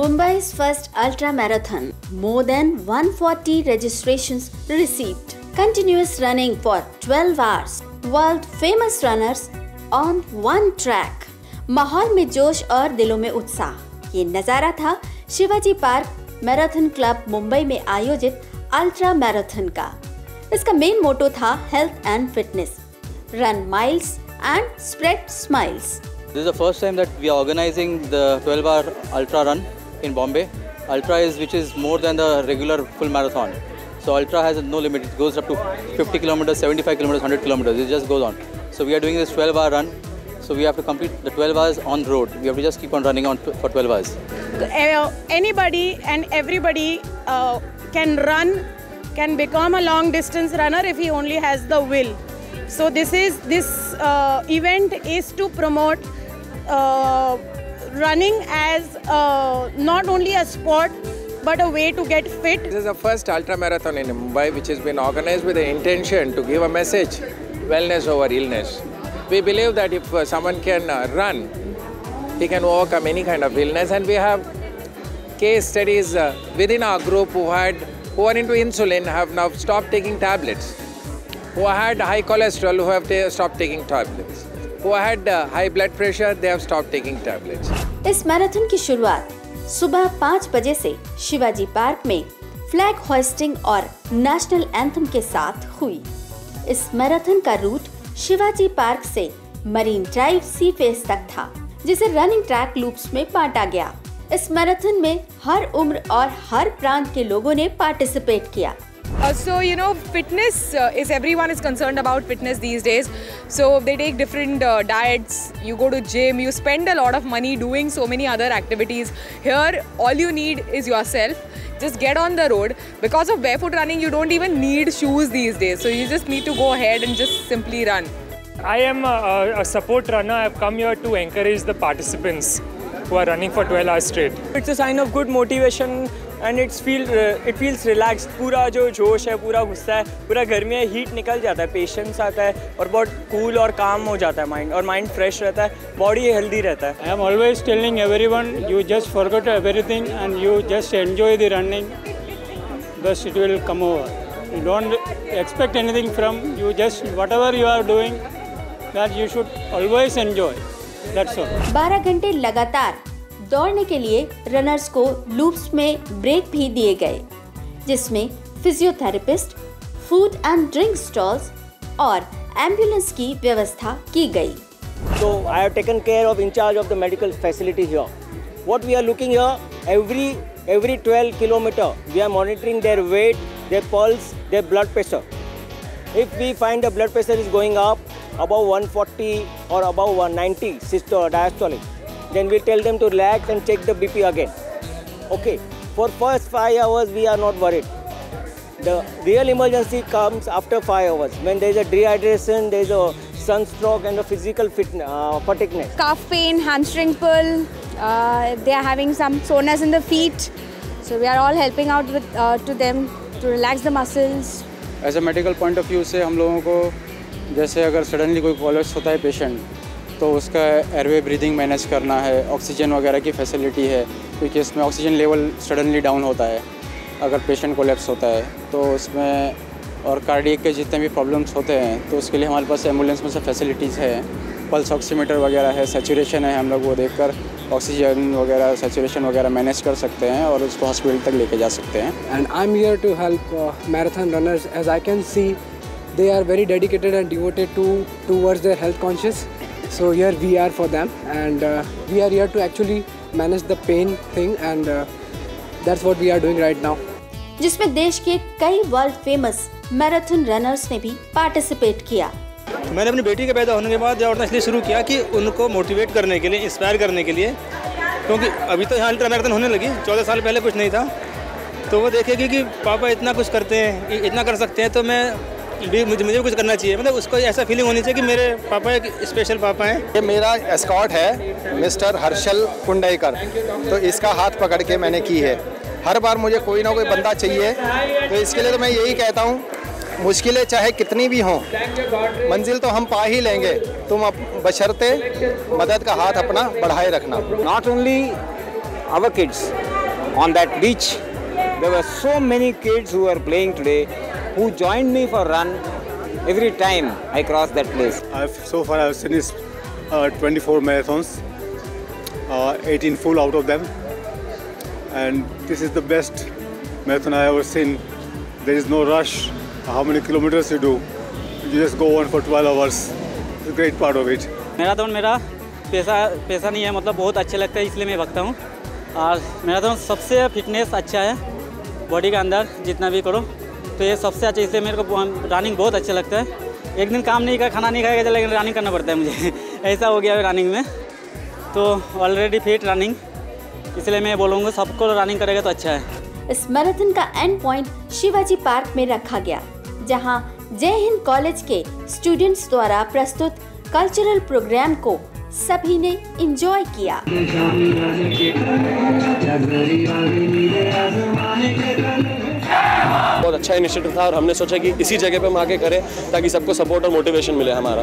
Mumbai's first ultra marathon. More than 140 registrations received. Continuous running for 12 hours. World famous runners on one track. माहौल में जोश और दिलों में उत्साह। ये नजारा था Shivaji park marathon club Mumbai में आयोजित अल्ट्रा मैराथन का। इसका मेन मोटो था health and fitness, run miles and spread smiles. This is the first time that we are organizing the 12-hour ultra run in Bombay. Ultra which is more than the regular full marathon. So ultra has no limit. It goes up to 50 kilometers, 75 kilometers, 100 kilometers. It just goes on. So we are doing this 12-hour run. So we have to complete the 12 hours on the road. We have to just keep on running on for 12 hours. Anybody and everybody can run, can become a long distance runner if he only has the will. So this event is to promote running as not only a sport but a way to get fit. This is the first ultra marathon in Mumbai which has been organized with the intention to give a message, wellness over illness. We believe that if someone can run, he can overcome any kind of illness, and we have case studies within our group who are into insulin have now stopped taking tablets, who had high cholesterol who have stopped taking tablets, who had high blood pressure they have stopped taking tablets. इस marathon की शुरुआत सुबह 5 बजे से Shivaji park में flag hoisting और national anthem के साथ हुई। इस मैराथन का रूट शिवाजी पार्क से मरीन ड्राइव सी फेस तक था, जिसे रनिंग ट्रैक लूप्स में बांटा गया। इस मैराथन में हर उम्र और हर प्रांत के लोगों ने पार्टिसिपेट किया। So you know, fitness everyone is concerned about fitness these days. So they take different diets. You go to gym. You spend a lot of money doing so many other activities. Here, all you need is yourself. Just get on the road. Because of barefoot running, you don't even need shoes these days. So you just need to go ahead and just simply run. I am a support runner. I have come here to encourage the participants who are running for 12 hours straight. It's a sign of good motivation. And it feels relaxed. पूरा जो जोश है, पूरा गुस्सा है, पूरा घर में हीट निकल जाता है, पेशेंस आता है और बहुत कूल और काम हो जाता है माइंड, और माइंड फ्रेश रहता है, बॉडी हेल्दी रहता है। I am always telling everyone, you just forget everything and you just enjoy the running. Thus it will come over. You don't expect anything from you. Just whatever you are doing, that you should always enjoy. That's all. 12 घंटे लगातार दौड़ने के लिए runners को loops में break भी दिए गए, जिसमें physiotherapist, food and drink stalls और एम्बुलेंस की व्यवस्था की गई। So I have taken care of in charge of the medical facility here. What we are looking here, every 12 kilometer, we are monitoring their weight, their pulse, their blood pressure. If we find the blood pressure is going up above 140 or above 190 diastolic, then we tell them to relax and check the BP again. Okay, for first 5 hours we are not worried. The real emergency comes after 5 hours when there is a dehydration, there is a sunstroke and a physical fatigueness. Calf pain, hamstring pull, they are having some soreness in the feet. So we are all helping out with to them to relax the muscles. As a medical point of view से हम लोगों को जैसे अगर suddenly कोई collapse होता है patient, तो उसका एयरवे ब्रीदिंग मैनेज करना है, ऑक्सीजन वगैरह की फैसिलिटी है, क्योंकि इसमें ऑक्सीजन लेवल सडनली डाउन होता है अगर पेशेंट कोलैप्स होता है, तो उसमें और कार्डियक के जितने भी प्रॉब्लम्स होते हैं तो उसके लिए हमारे पास एम्बुलेंस में से फैसिलिटीज़ है, पल्स ऑक्सीमीटर वगैरह है, सैचुरेशन है, हम लोग वो देखकर ऑक्सीजन वगैरह सैचुरेशन वगैरह मैनेज कर सकते हैं और उसको हॉस्पिटल तक लेके जा सकते हैं। And I am here to help marathon runners as I can see they are very dedicated and devoted towards their health conscious. So here we are for them, and we are here to actually manage the pain thing, and that's what we are doing right now. जिसमें देश के कई world famous marathon runners ने भी participate किया। मैंने अपनी बेटी के पैदा होने के बाद दौड़ना इसलिए शुरू किया कि उनको मोटिवेट करने के लिए, इंस्पायर करने के लिए, क्योंकि अभी तो यहाँ अल्ट्रा मैराथन होने लगी, 14 साल पहले कुछ नहीं था, तो वो देखेगी कि पापा इतना कुछ करते हैं, इतना कर सकते हैं, तो मुझे भी कुछ करना चाहिए। मतलब उसको ऐसा फीलिंग होनी चाहिए कि मेरे पापा एक स्पेशल पापा हैं। ये मेरा एस्कॉर्ट है मिस्टर हर्षल कुंडईकर, तो इसका हाथ पकड़ के मैंने की है। हर बार मुझे कोई ना कोई बंदा चाहिए, तो इसके लिए तो मैं यही कहता हूँ, मुश्किलें चाहे कितनी भी हों, मंजिल तो हम पा ही लेंगे, तुम बशर्ते मदद का हाथ अपना बढ़ाए रखना। Not only our kids, on that beach. There were so many kids who were playing today, who joined me for run every time I crossed that place. So far I've finished 24 marathons, 18 full out of them, and this is the best marathon I ever seen. There is no rush. How many kilometers you do? You just go on for 12 hours. It's a great part of it. Marathon मेरा पैसा नहीं है, मतलब बहुत अच्छे लगता है इसलिए मैं भागता हूँ। और मैराथन सबसे फिटनेस अच्छा है बॉडी के अंदर, जितना भी करो तो ये सबसे अच्छा, इसलिए मेरे को रनिंग बहुत अच्छा लगता है। एक दिन काम नहीं कर, खाना नहीं खाएगा लेकिन रनिंग करना पड़ता है मुझे ऐसा हो गया है रनिंग में, तो ऑलरेडी फिट रनिंग, इसलिए मैं बोलूँगा सबको रनिंग करेगा तो अच्छा है। इस मैराथन का एंड पॉइंट शिवाजी पार्क में रखा गया, जहां जय हिंद कॉलेज के स्टूडेंट्स द्वारा प्रस्तुत कल्चरल प्रोग्राम को सभी ने एंजॉय किया। बहुत अच्छा इनिशिएटिव था और हमने सोचा कि इसी जगह पे हम आके करें ताकि सबको सपोर्ट और मोटिवेशन मिले हमारा।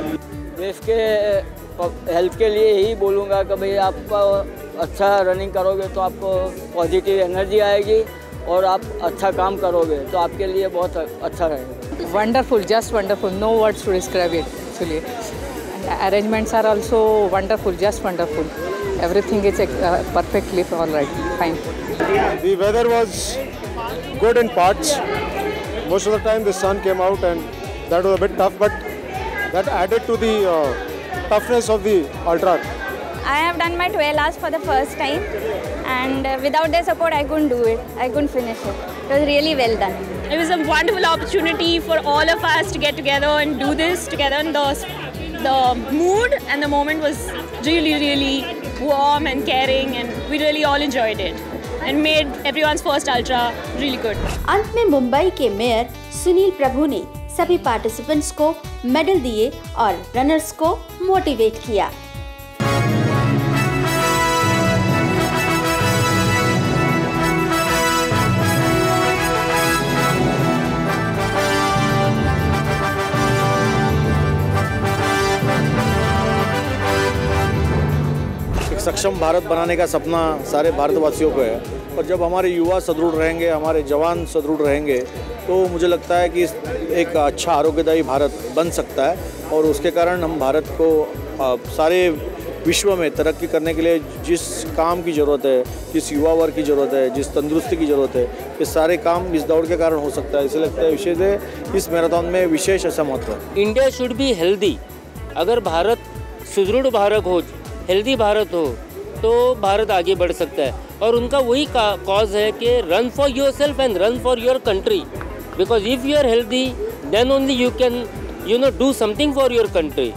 देश के हेल्थ के लिए यही बोलूँगा कि भाई आप अच्छा रनिंग करोगे तो आपको पॉजिटिव एनर्जी आएगी और आप अच्छा काम करोगे तो आपके लिए बहुत अच्छा रहेगा। Wonderful, just wonderful. No words to describe it actually. And arrangements are also wonderful, just wonderful. Everything is perfectly all right, fine. The weather was good in parts. Most of the time the sun came out and that was a bit tough, but that added to the toughness of the ultra. I have done my 12 hours for the first time, and without their support I couldn't do it. I couldn't finish it. It was really well done. It was a wonderful opportunity for all of us to get together and do this together, and the mood and the moment was really, really warm and caring, and we really all enjoyed it and made everyone's first ultra really good. अंत में मुंबई के mayor Sunil प्रभु ने सभी participants को medal दिए और runners को motivate किया। सक्षम भारत बनाने का सपना सारे भारतवासियों को है, और जब हमारे युवा सुदृढ़ रहेंगे, हमारे जवान सुदृढ़ रहेंगे, तो मुझे लगता है कि एक अच्छा आरोग्यदायी भारत बन सकता है, और उसके कारण हम भारत को सारे विश्व में तरक्की करने के लिए जिस काम की ज़रूरत है, जिस युवा वर्ग की ज़रूरत है, जिस तंदुरुस्ती की ज़रूरत है, ये सारे काम इस दौड़ के कारण हो सकता है। इसलिए लगता है विशेष इस मैराथन में विशेष ऐसा महत्व है। India should be healthy. अगर भारत सुदृढ़ भारत हो, हेल्दी भारत हो, तो भारत आगे बढ़ सकता है। और उनका वही कॉज है कि run for yourself and run for your country, because if you are healthy then only you can do something for your country.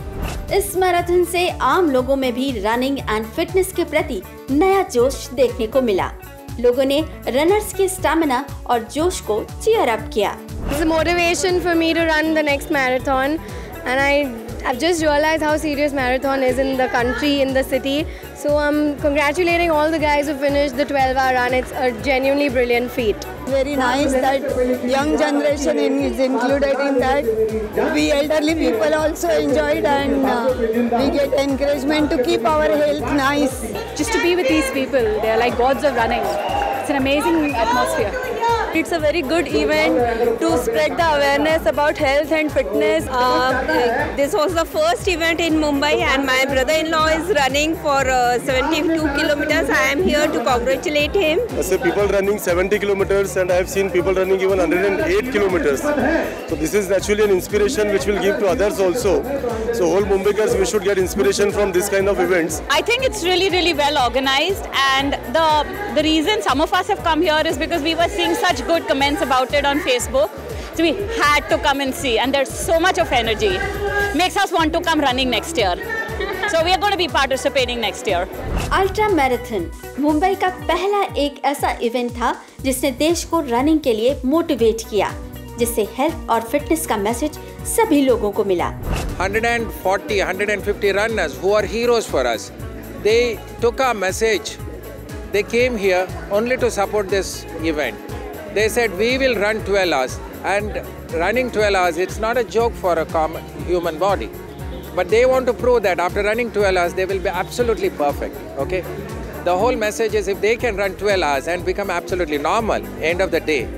इस मैराथन से आम लोगों में भी रनिंग एंड फिटनेस के प्रति नया जोश देखने को मिला। लोगों ने रनर्स के स्टैमिना और जोश को चीयर अप किया। It's a motivation for me to run the next marathon, and I've just realized how serious marathon is in the country, in the city. So I'm congratulating all the guys who finished the 12-hour run. It's a genuinely brilliant feat. Very nice that young generation is included in that. We elderly people also enjoyed, and we get encouragement to keep our health nice. Just to be with these people, they are like gods of running. It's an amazing atmosphere. It's a very good event to spread the awareness about health and fitness. This was the first event in Mumbai, and my brother-in-law is running for 72 kilometers. I am here to congratulate him. I see people running 70 kilometers, and I have seen people running even 108 kilometers. So this is actually an inspiration which will give to others also. So whole Mumbaikars, we should get inspiration from this kind of events. I think it's really, really well organized, and the reason some of us have come here is because we were seeing such good comments about it on Facebook. So we had to come and see, and there's so much of energy. Makes us want to come running next year. So we are going to be participating next year. Ultra marathon Mumbai का पहला एक ऐसा event था जिसने देश को running के लिए मोटिवेट किया, जिससे हेल्थ और फिटनेस का मैसेज सभी लोगों को मिला। 140-150 runners who are heroes for us. They took our message. They came here only to support this event. They said we will run 12 hours, and running 12 hours, it's not a joke for a common human body. But they want to prove that after running 12 hours, they will be absolutely perfect. Okay? The whole message is if they can run 12 hours and become absolutely normal, end of the day,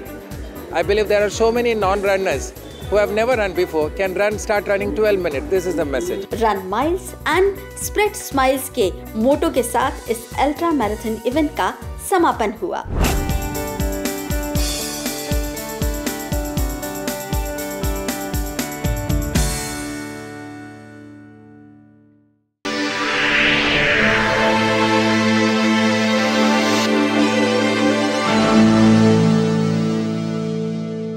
I believe there are so many non-runners who have never run before can start running 12 minutes. This is the message. Run miles and spread smiles के मोटो के साथ इस ultra marathon event का समापन हुआ।